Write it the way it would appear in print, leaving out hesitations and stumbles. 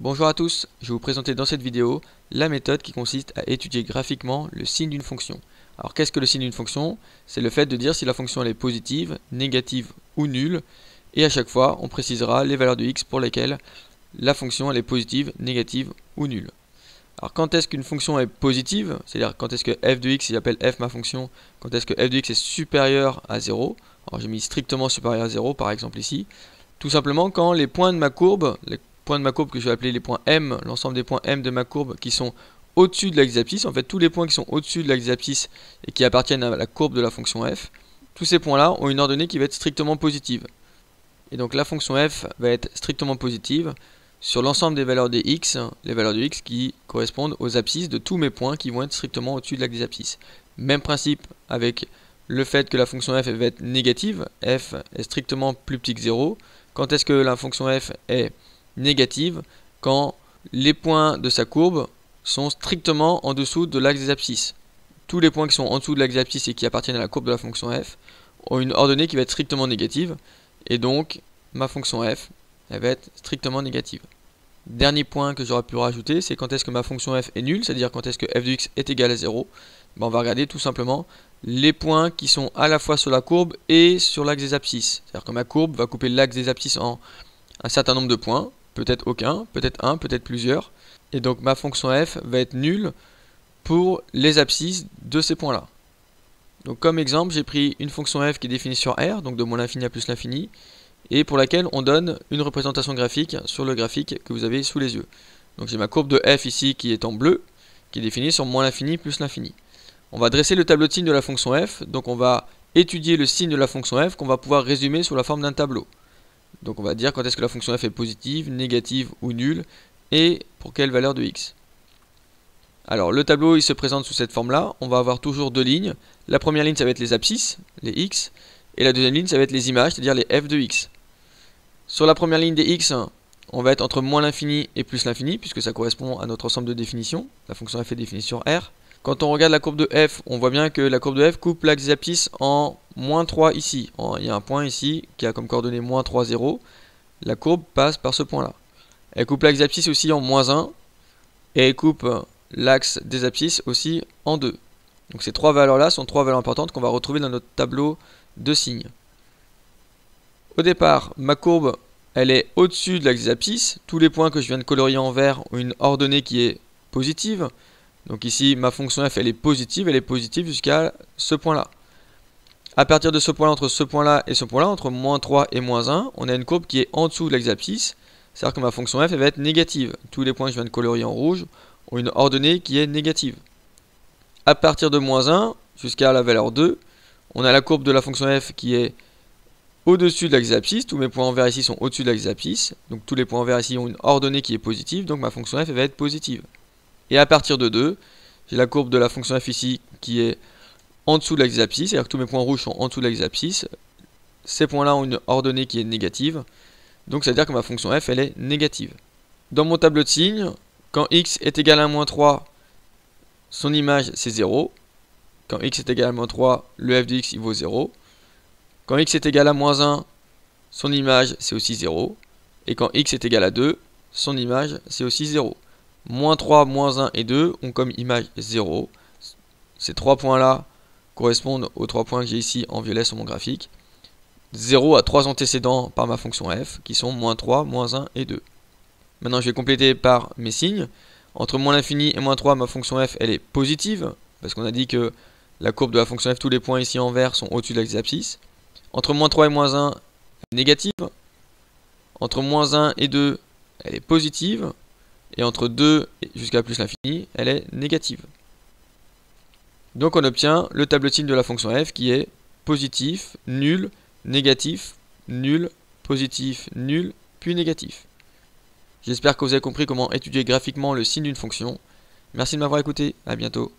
Bonjour à tous, je vais vous présenter dans cette vidéo la méthode qui consiste à étudier graphiquement le signe d'une fonction. Alors qu'est-ce que le signe d'une fonction? C'est le fait de dire si la fonction elle est positive, négative ou nulle, et à chaque fois on précisera les valeurs de x pour lesquelles la fonction elle est positive, négative ou nulle. Alors quand est-ce qu'une fonction est positive, c'est-à-dire quand est-ce que f de x, si j'appelle f ma fonction, quand est-ce que f de x est supérieur à 0, alors j'ai mis strictement supérieur à 0 par exemple ici, tout simplement quand les points de ma courbe, que je vais appeler les points M, l'ensemble des points M de ma courbe qui sont au-dessus de l'axe abscisse, en fait tous les points qui sont au-dessus de l'axe abscisse et qui appartiennent à la courbe de la fonction f, tous ces points-là ont une ordonnée qui va être strictement positive. Et donc la fonction f va être strictement positive sur l'ensemble des valeurs des x, les valeurs de x qui correspondent aux abscisses de tous mes points qui vont être strictement au-dessus de l'axe des abscisses. Même principe avec le fait que la fonction f va être négative, f est strictement plus petit que 0. Quand est-ce que la fonction f est négative? Quand les points de sa courbe sont strictement en dessous de l'axe des abscisses. Tous les points qui sont en dessous de l'axe des abscisses et qui appartiennent à la courbe de la fonction f ont une ordonnée qui va être strictement négative, et donc ma fonction f elle va être strictement négative. Dernier point que j'aurais pu rajouter, c'est quand est-ce que ma fonction f est nulle, c'est-à-dire quand est-ce que f de x est égal à 0. On va regarder tout simplement les points qui sont à la fois sur la courbe et sur l'axe des abscisses. C'est-à-dire que ma courbe va couper l'axe des abscisses en un certain nombre de points, peut-être aucun, peut-être un, peut-être plusieurs. Et donc ma fonction f va être nulle pour les abscisses de ces points-là. Donc comme exemple, j'ai pris une fonction f qui est définie sur R, donc de moins l'infini à plus l'infini, et pour laquelle on donne une représentation graphique sur le graphique que vous avez sous les yeux. Donc j'ai ma courbe de f ici qui est en bleu, qui est définie sur moins l'infini plus l'infini. On va dresser le tableau de signes de la fonction f, donc on va étudier le signe de la fonction f qu'on va pouvoir résumer sous la forme d'un tableau. Donc on va dire quand est-ce que la fonction f est positive, négative ou nulle, et pour quelle valeur de x. Alors le tableau il se présente sous cette forme là, on va avoir toujours deux lignes. La première ligne ça va être les abscisses, les x, et la deuxième ligne ça va être les images, c'est-à-dire les f de x. Sur la première ligne des x, on va être entre moins l'infini et plus l'infini, puisque ça correspond à notre ensemble de définitions. La fonction f est définie sur R. Quand on regarde la courbe de f, on voit bien que la courbe de f coupe l'axe des abscisses en moins 3 ici. Il y a un point ici qui a comme coordonnée moins 3, 0. La courbe passe par ce point-là. Elle coupe l'axe des abscisses aussi en moins 1. Et elle coupe l'axe des abscisses aussi en 2. Donc ces trois valeurs-là sont trois valeurs importantes qu'on va retrouver dans notre tableau de signes. Au départ, ma courbe, elle est au-dessus de l'axe des abscisses. Tous les points que je viens de colorier en vert ont une ordonnée qui est positive. Donc ici, ma fonction f, elle est positive jusqu'à ce point-là. À partir de ce point-là, entre ce point-là et ce point-là, entre moins 3 et moins 1, on a une courbe qui est en dessous de l'axe des abscisses. C'est-à-dire que ma fonction f, elle va être négative. Tous les points que je viens de colorier en rouge ont une ordonnée qui est négative. À partir de moins 1 jusqu'à la valeur 2, on a la courbe de la fonction f qui est au-dessus de l'axe des abscisses. Tous mes points en vert ici sont au-dessus de l'axe des abscisses. Donc tous les points en vert ici ont une ordonnée qui est positive. Donc ma fonction f elle va être positive. Et à partir de 2, j'ai la courbe de la fonction f ici qui est en dessous de l'axe des abscisses. C'est-à-dire que tous mes points rouges sont en dessous de l'axe des abscisses. Ces points-là ont une ordonnée qui est négative. Donc ça veut dire que ma fonction f elle est négative. Dans mon tableau de signes, quand x est égal à moins 3, son image c'est 0. Quand x est égal à moins 3, le f de x il vaut 0. Quand x est égal à moins 1, son image c'est aussi 0. Et quand x est égal à 2, son image c'est aussi 0. Moins 3, moins 1 et 2 ont comme image 0. Ces trois points-là correspondent aux trois points que j'ai ici en violet sur mon graphique. 0 a trois antécédents par ma fonction f, qui sont moins 3, moins 1 et 2. Maintenant, je vais compléter par mes signes. Entre moins l'infini et moins 3, ma fonction f, elle est positive, parce qu'on a dit que la courbe de la fonction f, tous les points ici en vert sont au-dessus de l'axe des abscisses. Entre moins 3 et moins 1, elle est négative. Entre moins 1 et 2, elle est positive. Et entre 2 jusqu'à plus l'infini, elle est négative. Donc on obtient le tableau de signes de la fonction f qui est positif, nul, négatif, nul, positif, nul, puis négatif. J'espère que vous avez compris comment étudier graphiquement le signe d'une fonction. Merci de m'avoir écouté, à bientôt.